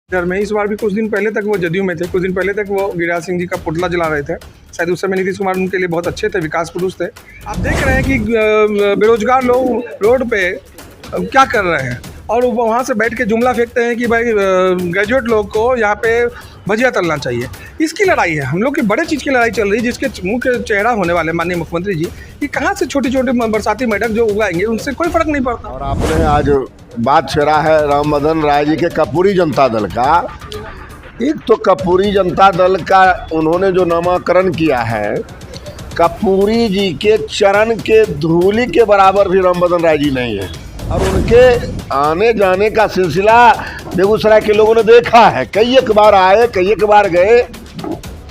घर में इस बार भी कुछ दिन पहले तक वो जदयू में थे, कुछ दिन पहले तक वो गिरिराज सिंह जी का पुतला जला रहे थे। शायद उस समय नीतीश कुमार उनके लिए बहुत अच्छे थे, विकास पुरुष थे। आप देख रहे हैं कि बेरोजगार लोग रोड पे क्या कर रहे हैं और वहाँ से बैठ के जुमला फेंकते हैं कि भाई ग्रेजुएट लोग को यहाँ पे भजिया तलना चाहिए। इसकी लड़ाई है, हम लोग की बड़े चीज़ की लड़ाई चल रही है, जिसके मुख्य चेहरा होने वाले माननीय मुख्यमंत्री जी कि कहाँ से छोटे छोटे बरसाती मेढक जो उगाएंगे उनसे कोई फर्क नहीं पड़ता। और आपने आज बात छेड़ा है राम बदन राय जी के कर्पूरी जनता दल का। एक तो कर्पूरी जनता दल का उन्होंने जो नामकरण किया है, कर्पूरी जी के चरण के धूलि के बराबर भी राम बदन राय जी नहीं है। और उनके आने जाने का सिलसिला बेगूसराय के लोगों ने देखा है, कई एक बार आए, कई एक बार गए,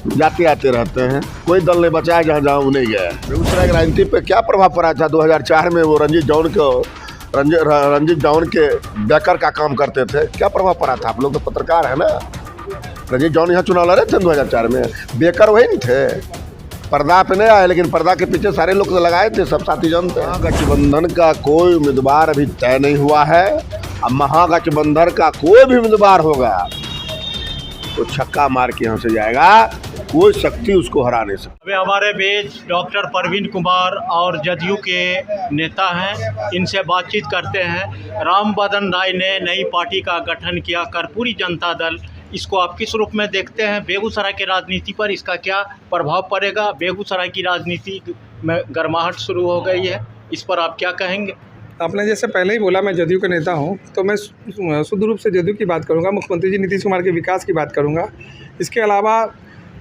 जाते आते रहते हैं। कोई दल नहीं बचा है जहाँ जहाँ वो नहीं गया। बेगूसराय की राजनीति पे क्या प्रभाव पड़ा था? 2004 में वो रंजीत जॉन के बेकर का काम करते थे, क्या प्रभाव पड़ा था? आप लोग तो पत्रकार है ना। रंजीत जॉन यहाँ चुनाव लड़े थे 2004 में, बेकर वही नहीं थे। पर्दा पे नहीं आए, लेकिन पर्दा के पीछे सारे लोग तो लगाए थे, सब साथी जानते हैं। महागठबंधन का कोई उम्मीदवार अभी तय नहीं हुआ है। अब महागठबंधन का कोई भी उम्मीदवार होगा तो छक्का मार के यहाँ से जाएगा, कोई शक्ति उसको हरा नहीं सकती। अभी हमारे बीच डॉक्टर परवीन कुमार और जदयू के नेता हैं, इनसे बातचीत करते हैं। राम बदन राय ने नई पार्टी का गठन किया, कर्पूरी जनता दल, इसको आप किस रूप में देखते हैं? बेगूसराय की राजनीति पर इसका क्या प्रभाव पड़ेगा? बेगूसराय की राजनीति में गर्माहट शुरू हो गई है, इस पर आप क्या कहेंगे? आपने जैसे पहले ही बोला मैं जदयू का नेता हूं, तो मैं शुद्ध रूप से जदयू की बात करूंगा, मुख्यमंत्री जी नीतीश कुमार के विकास की बात करूंगा। इसके अलावा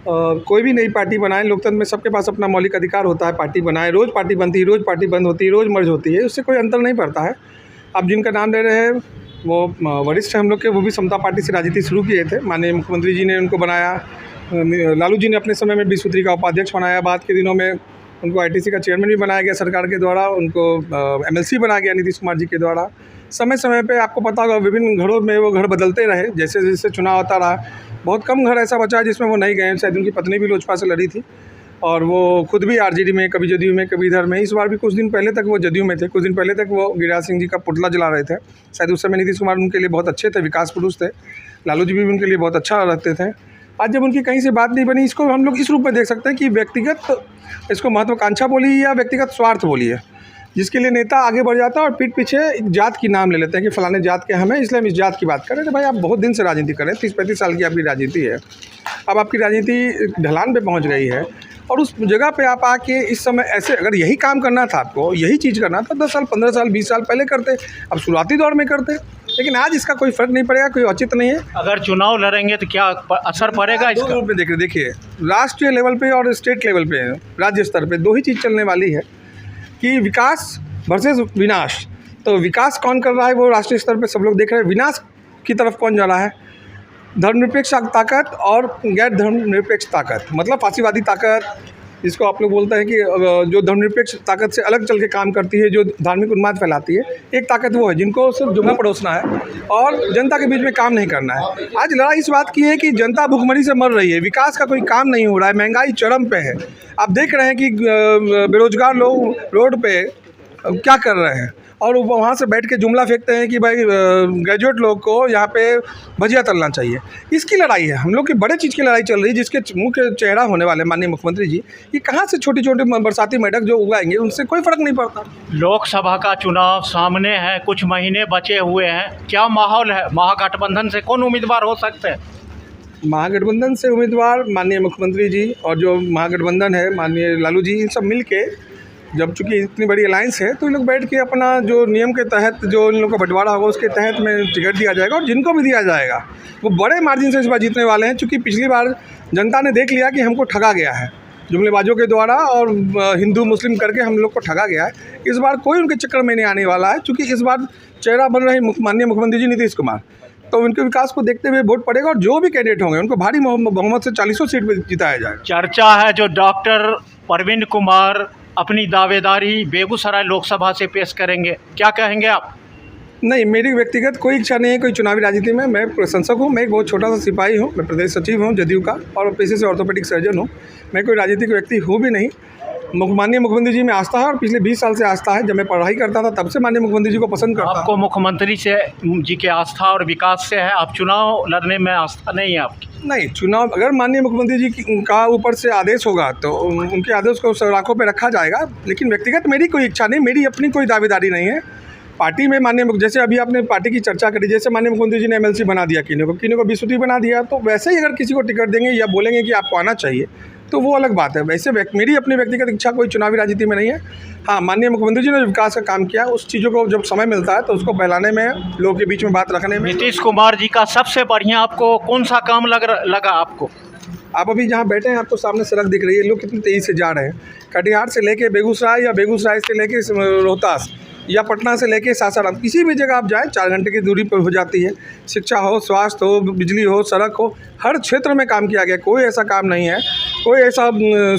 कोई भी नई पार्टी बनाए, लोकतंत्र में सबके पास अपना मौलिक अधिकार होता है, पार्टी बनाए। रोज़ पार्टी बनती है, रोज़ पार्टी बंद होती है, रोज़ मर्ज होती है, उससे कोई अंतर नहीं पड़ता है। आप जिनका नाम ले रहे हैं वो वरिष्ठ हम लोग के, वो भी समता पार्टी से राजनीति शुरू किए थे। माननीय मुख्यमंत्री जी ने उनको बनाया, लालू जी ने अपने समय में 20 सूत्री का उपाध्यक्ष बनाया, बाद के दिनों में उनको आईटीसी का चेयरमैन भी बनाया गया सरकार के द्वारा, उनको एमएलसी बनाया गया नीतीश कुमार जी के द्वारा। समय समय पे आपको पता होगा विभिन्न घरों में वो घर बदलते रहे, जैसे जैसे चुनाव आता रहा। बहुत कम घर ऐसा बचा है जिसमें वो नहीं गए। शायद उनकी पत्नी भी लोजपा से लड़ी थी और वो खुद भी आरजेडी में, कभी जदयू में, कभी इधर में। इस बार भी कुछ दिन पहले तक वो जदयू में थे, कुछ दिन पहले तक वो गिरिराज सिंह जी का पुतला जला रहे थे। शायद उस समय नीतीश कुमार उनके लिए बहुत अच्छे थे, विकास पुरुष थे। लालू जी भी उनके लिए बहुत अच्छा रहते थे। आज जब उनकी कहीं से बात नहीं बनी, इसको हम लोग इस रूप में देख सकते हैं कि व्यक्तिगत इसको महत्वाकांक्षा बोली या व्यक्तिगत स्वार्थ बोली है, जिसके लिए नेता आगे बढ़ जाता है और पीठ पीछे एक जात की नाम ले लेते हैं कि फलाने जात के हमें, इसलिए हम इस जात की बात करें। तो भाई आप बहुत दिन से राजनीति करें, 30-35 साल की आपकी राजनीति है। अब आपकी राजनीति ढलान पे पहुंच गई है और उस जगह पे आप आके इस समय ऐसे, अगर यही काम करना था आपको, यही चीज़ करना था 10 साल, 15 साल, 20 साल पहले करते, अब शुरुआती दौर में करते। लेकिन आज इसका कोई फर्क नहीं पड़ेगा, कोई औचित्य नहीं है। अगर चुनाव लड़ेंगे तो क्या असर पड़ेगा इसका? दो रूप में देखिए, राष्ट्रीय लेवल पे और स्टेट लेवल पे, राज्य स्तर पे दो ही चीज़ चलने वाली है कि विकास वर्सेस विनाश। तो विकास कौन कर रहा है वो राष्ट्रीय स्तर पे सब लोग देख रहे हैं, विनाश की तरफ कौन जा रहा है? धर्मनिरपेक्ष ताकत और गैर धर्मनिरपेक्ष ताकत, मतलब फांसीवादी ताकत, जिसको आप लोग बोलते हैं कि जो धर्मनिरपेक्ष ताकत से अलग चल के काम करती है, जो धार्मिक उन्माद फैलाती है। एक ताकत वो है जिनको सिर्फ जुमला परोसना है और जनता के बीच में काम नहीं करना है। आज लड़ाई इस बात की है कि जनता भूखमरी से मर रही है, विकास का कोई काम नहीं हो रहा है, महंगाई चरम पे है। आप देख रहे हैं कि बेरोजगार लोग रोड पे क्या कर रहे हैं और वहाँ से बैठ के जुमला फेंकते हैं कि भाई ग्रेजुएट लोग को यहाँ पे भजिया तलना चाहिए। इसकी लड़ाई है, हम लोग की बड़े चीज़ की लड़ाई चल रही है, जिसके मुख्य चेहरा होने वाले माननीय मुख्यमंत्री जी कि कहाँ से छोटे छोटे बरसाती मेढक जो उगाएंगे उनसे कोई फ़र्क नहीं पड़ता। लोकसभा का चुनाव सामने है, कुछ महीने बचे हुए हैं, क्या माहौल है? महागठबंधन से कौन उम्मीदवार हो सकते हैं? महागठबंधन से उम्मीदवार माननीय मुख्यमंत्री जी और जो महागठबंधन है माननीय लालू जी, इन सब मिल के, जब चूँकि इतनी बड़ी अलायंस है तो इन लोग बैठ के अपना जो नियम के तहत जो इन लोग का बंटवारा होगा उसके तहत में टिकट दिया जाएगा और जिनको भी दिया जाएगा वो बड़े मार्जिन से इस बार जीतने वाले हैं। चूँकि पिछली बार जनता ने देख लिया कि हमको ठगा गया है जुमलेबाजों के द्वारा और हिंदू मुस्लिम करके हम लोग को ठगा गया है। इस बार कोई उनके चक्कर में नहीं आने वाला है, चूँकि इस बार चेहरा बन रहे माननीय मुख्यमंत्री जी नीतीश कुमार, तो उनके विकास को देखते हुए वोट पड़ेगा और जो भी कैंडिडेट होंगे उनको भारी बहुमत से 40 सीट पर जिताया जाएगा। चर्चा है जो डॉक्टर परवीन कुमार अपनी दावेदारी बेगूसराय लोकसभा से पेश करेंगे, क्या कहेंगे आप? नहीं, मेरी व्यक्तिगत कोई इच्छा नहीं है कोई चुनावी राजनीति में। मैं प्रशंसक हूँ, मैं एक बहुत छोटा सा सिपाही हूँ, मैं प्रदेश सचिव हूँ जदयू का और पेशे से ऑर्थोपेडिक सर्जन हूँ। मैं कोई राजनीतिक व्यक्ति हूँ भी नहीं। माननीय मुख्यमंत्री जी में आस्था है और पिछले 20 साल से आस्था है। जब मैं पढ़ाई करता था तब से माननीय मुख्यमंत्री जी को पसंद करता आपको मुख्यमंत्री से जी के आस्था और विकास से है, आप चुनाव लड़ने में आस्था नहीं है आपकी? नहीं, चुनाव अगर माननीय मुख्यमंत्री जी का ऊपर से आदेश होगा तो उनके आदेश को सलाखों पे रखा जाएगा। लेकिन व्यक्तिगत मेरी कोई इच्छा नहीं, मेरी अपनी कोई दावेदारी नहीं है। पार्टी में माननीय जैसे अभी आपने पार्टी की चर्चा करी, जैसे माननीय मुख्यमंत्री जी ने MLC बना दिया, किन्हीं को विश्वती बना दिया, तो वैसे ही अगर किसी को टिकट देंगे या बोलेंगे कि आपको आना चाहिए तो वो अलग बात है। वैसे मेरी अपनी व्यक्तिगत इच्छा कोई चुनावी राजनीति में नहीं है। हाँ, माननीय मुख्यमंत्री जी ने विकास का काम किया, उस चीज़ों को जब समय मिलता है तो उसको फैलाने में, लोगों के बीच में बात रखने में। नीतीश कुमार जी का सबसे बढ़िया आपको कौन सा काम लगा आपको? आप अभी जहाँ बैठे हैं आपको सामने सड़क दिख रही है, लोग कितनी तेज़ी से जा रहे हैं। कटिहार से लेके बेगूसराय या बेगूसराय से लेके रोहतास या पटना से लेके सासाराम, किसी भी जगह आप जाएँ 4 घंटे की दूरी पर हो जाती है। शिक्षा हो, स्वास्थ्य हो, बिजली हो, सड़क हो, हर क्षेत्र में काम किया गया। कोई ऐसा काम नहीं है, कोई ऐसा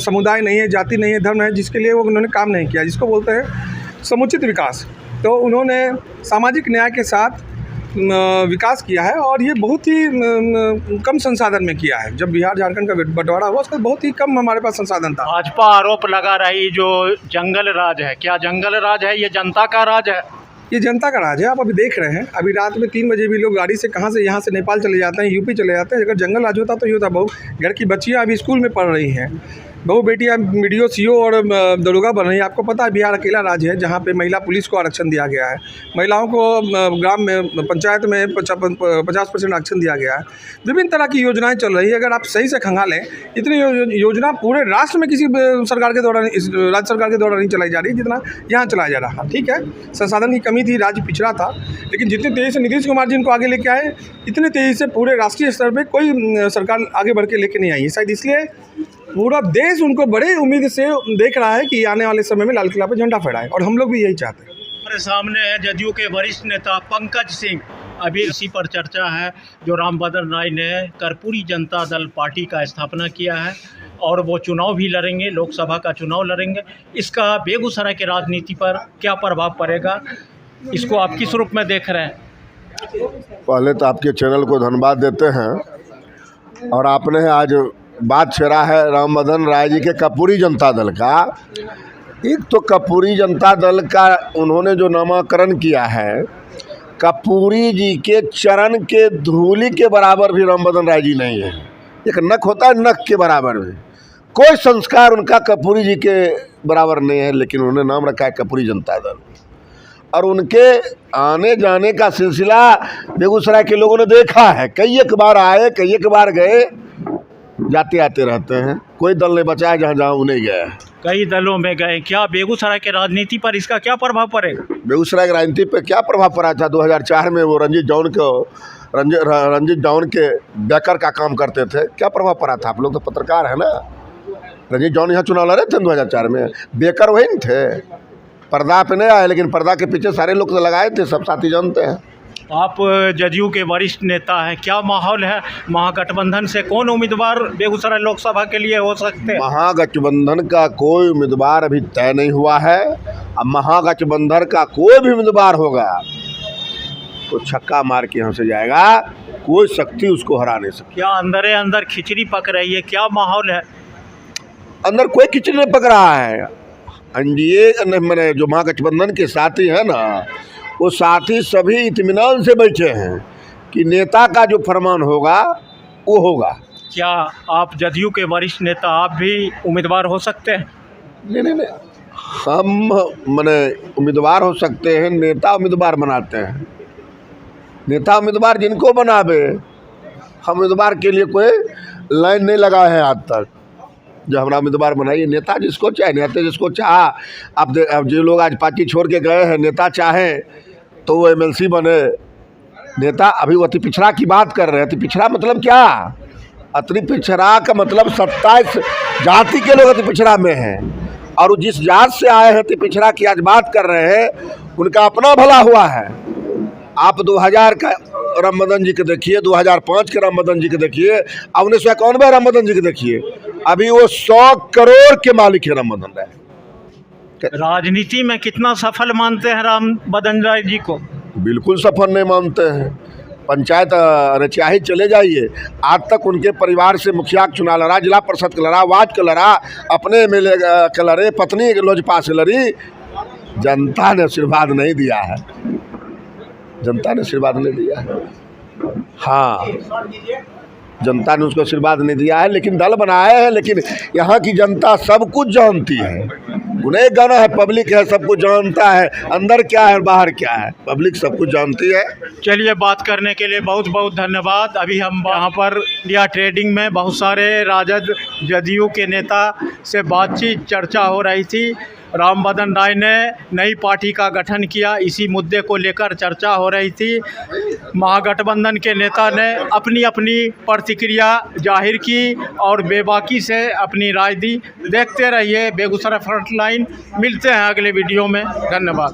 समुदाय नहीं है, जाति नहीं है, धर्म है जिसके लिए वो उन्होंने काम नहीं किया, जिसको बोलते हैं समुचित विकास। तो उन्होंने सामाजिक न्याय के साथ विकास किया है और ये बहुत ही कम संसाधन में किया है। जब बिहार झारखंड का बंटवारा हुआ उसका बहुत ही कम हमारे पास संसाधन था। भाजपा आरोप लगा रही जो जंगल राज है, क्या जंगल राज है ये जनता का राज है? ये जनता का राज है। आप अभी देख रहे हैं, अभी रात में 3 बजे भी लोग गाड़ी से कहाँ से यहाँ से नेपाल चले जाते हैं, यूपी चले जाते हैं। अगर जंगल राज होता तो ये होता। बहू घर की बच्चियाँ अभी स्कूल में पढ़ रही हैं, बहू बेटियाँ BDO CO और दरोगा बन रही है। आपको पता है बिहार अकेला राज्य है जहाँ पे महिला पुलिस को आरक्षण दिया गया है, महिलाओं को ग्राम में पंचायत में 50% आरक्षण दिया गया है। विभिन्न तरह की योजनाएं चल रही है। अगर आप सही से खंगालें, इतनी योजना पूरे राष्ट्र में किसी सरकार के द्वारा, राज्य सरकार के द्वारा नहीं चलाई जा रही जितना यहाँ चलाया जा रहा। ठीक है, संसाधन की कमी थी, राज्य पिछड़ा था, लेकिन जितनी तेज़ी से नीतीश कुमार जी इनको आगे लेके आए, इतनी तेज़ी से पूरे राष्ट्रीय स्तर पर कोई सरकार आगे बढ़ के लेके नहीं आई है। शायद इसलिए पूरा देश उनको बड़े उम्मीद से देख रहा है कि आने वाले समय में लाल किला पर झंडा फहराए, और हम लोग भी यही चाहते हैं। हमारे सामने है जदयू के वरिष्ठ नेता पंकज सिंह। अभी इसी पर चर्चा है जो रामभद्र राय ने कर्पूरी जनता दल पार्टी का स्थापना किया है और वो चुनाव भी लड़ेंगे, लोकसभा का चुनाव लड़ेंगे। इसका बेगूसराय की राजनीति पर क्या प्रभाव पड़ेगा, इसको आप किस रूप में देख रहे हैं? पहले तो आपके चैनल को धन्यवाद देते हैं, और आपने आज बात छेड़ा है रामभद्र राय जी के कर्पूरी जनता दल का। एक तो कर्पूरी जनता दल का उन्होंने जो नामकरण किया है, कर्पूरी जी के चरण के धूलि के बराबर भी रामभद्र राय जी नहीं है। एक नख होता है, नख के बराबर भी कोई संस्कार उनका कर्पूरी जी के बराबर नहीं है, लेकिन उन्होंने नाम रखा है कर्पूरी जनता दल। और उनके आने जाने का सिलसिला बेगूसराय के लोगों ने देखा है। कई एक बार आए, कई एक बार गए, जाते आते रहते हैं। कोई दल नहीं बचा है जहाँ जहाँ उन्हें गया है। कई दलों में गए, क्या बेगूसराय के राजनीति पर इसका क्या प्रभाव पड़ेगा? बेगूसराय की राजनीति पर क्या प्रभाव पड़ा था? 2004 में वो रंजीत जॉन के बेकर का काम करते थे, क्या प्रभाव पड़ा था? आप लोग तो पत्रकार है ना। रंजीत जॉन यहाँ चुनाव लड़े थे 2004 में, बेकर वही नहीं थे। पर्दा पे नहीं आए, लेकिन पर्दा के पीछे सारे लोग तो लगाए थे, सब साथी जानते हैं। आप जदयू के वरिष्ठ नेता हैं, क्या माहौल है? महागठबंधन से कौन उम्मीदवार बेगूसराय लोकसभा के लिए हो सकते हैं? महागठबंधन का कोई उम्मीदवार अभी तय नहीं हुआ है। अब महागठबंधन का कोई भी उम्मीदवार होगा तो छक्का मार के यहाँ से जाएगा, कोई शक्ति उसको हरा नहीं सकती। क्या अंदर खिचड़ी पक रही है, क्या माहौल है? अंदर कोई खिचड़ी नहीं पक रहा है। एनडीए मैंने जो महागठबंधन के साथी हैं ना, वो साथी सभी इत्मीनान से बैठे हैं कि नेता का जो फरमान होगा वो होगा। क्या आप जदयू के वरिष्ठ नेता, आप भी उम्मीदवार हो सकते हैं? नहीं, हम मैंने उम्मीदवार हो सकते हैं, नेता उम्मीदवार बनाते हैं। नेता उम्मीदवार जिनको बनावे, हम उम्मीदवार के लिए कोई लाइन नहीं लगा है आज तक। जो हमारा उम्मीदवार बनाइए, नेता जिसको चाहे, नेता जिसको चाहा। अब जो लोग आज पार्टी छोड़ के गए हैं, नेता चाहे तो वो MLC बने। नेता अभी वो अति पिछड़ा की बात कर रहे हैं। अति पिछड़ा मतलब क्या? अति पिछड़ा का मतलब 27 जाति के लोग अति पिछड़ा में हैं, और जिस जात से आए हैं अति पिछड़ा की आज बात कर रहे हैं, उनका अपना भला हुआ है। आप 2000 का रामभद्र जी के देखिए, 2005 के रामभद्र जी के देखिए, 1991 रामभद्र जी के देखिए, अभी वो 100 करोड़ के मालिक है रामभद्र राय। राजनीति में कितना सफल मानते हैं रामभद्र राय जी को? बिल्कुल सफल नहीं मानते हैं। पंचायत रचिया ही चले जाइए, आज तक उनके परिवार से मुखिया का चुनाव लड़ा, जिला परिषद का लड़ा, वार्ड का लड़ा, अपने एमएलए का लड़े, पत्नी लोजपा से लड़ी। जनता ने आशीर्वाद नहीं दिया है, जनता ने आशीर्वाद नहीं दिया है। हाँ, जनता ने उसको आशीर्वाद नहीं दिया है, लेकिन दल बनाए हैं। लेकिन यहाँ की जनता सब कुछ जानती है, उन्हें गाना है, पब्लिक है, सब कुछ जानता है, अंदर क्या है बाहर क्या है, पब्लिक सब कुछ जानती है। चलिए, बात करने के लिए बहुत बहुत धन्यवाद। अभी हम यहाँ पर इंडिया ट्रेडिंग में बहुत सारे राजद जदयू के नेता से बातचीत चर्चा हो रही थी। राम बदन राय ने नई पार्टी का गठन किया, इसी मुद्दे को लेकर चर्चा हो रही थी। महागठबंधन के नेता ने अपनी अपनी प्रतिक्रिया जाहिर की और बेबाकी से अपनी राय दी। देखते रहिए बेगूसराय फ्रंटलाइन। मिलते हैं अगले वीडियो में। धन्यवाद।